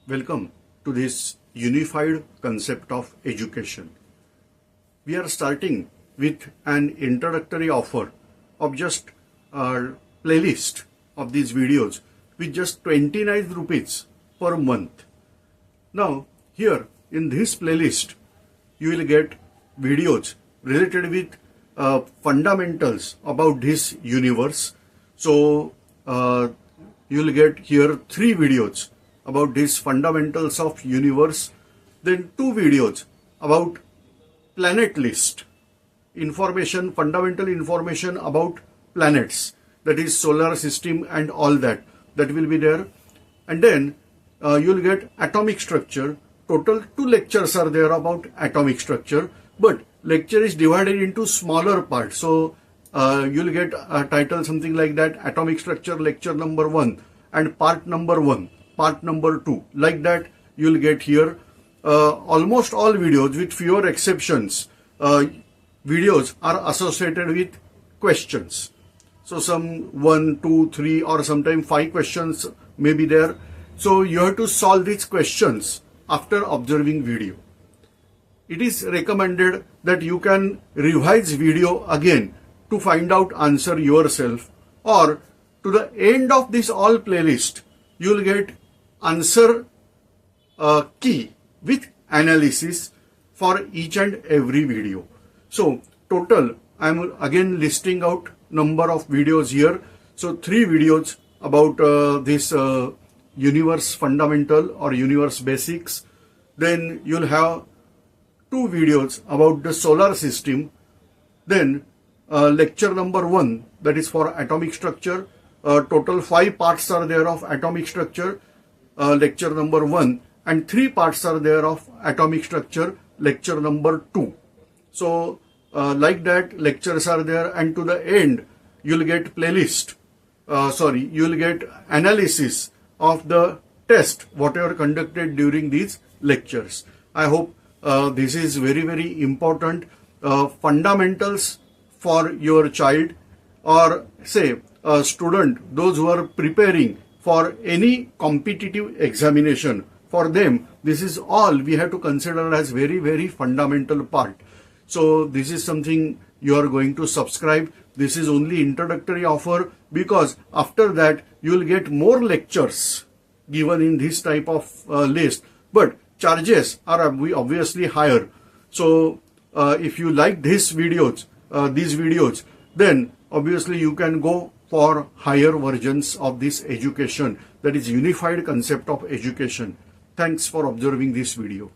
Welcome to this unified concept of education. We are starting with an introductory offer of just a playlist of these videos with just 29 rupees per month. Now here in this playlist you will get videos related with fundamentals about this universe. So you will get here 3 videos about these fundamentals of universe, then 2 videos about planet list, fundamental information about planets, that is solar system and all that will be there. And then you will get atomic structure. Total 2 lectures are there about atomic structure, but lecture is divided into smaller parts. So you will get a title something like that, atomic structure lecture number 1 and part number 1, part number 2, like that you will get here. Almost all videos with fewer exceptions, videos are associated with questions. So some 1, 2, 3 or sometimes 5 questions may be there. So you have to solve these questions after observing video. It is recommended that you can revise video again to find out answer yourself, or to the end of this all playlist you will get answer key with analysis for each and every video. So total I am again listing out number of videos here. So 3 videos about this universe fundamental or universe basics. Then you'll have 2 videos about the solar system. Then lecture number 1, that is for atomic structure. Total 5 parts are there of atomic structure, lecture number 1, and 3 parts are there of atomic structure, lecture number 2. So like that lectures are there, and to the end you'll get playlist, you'll get analysis of the test whatever conducted during these lectures. I hope this is very important. Fundamentals for your child, or say a student, those who are preparing for any competitive examination, for them this is all we have to consider as very fundamental part. So this is something you are going to subscribe. This is only introductory offer, because after that you will get more lectures given in this type of list, but charges are obviously higher. So if you like these videos, then obviously you can go for higher versions of this education, that is unified concept of education. Thanks for observing this video.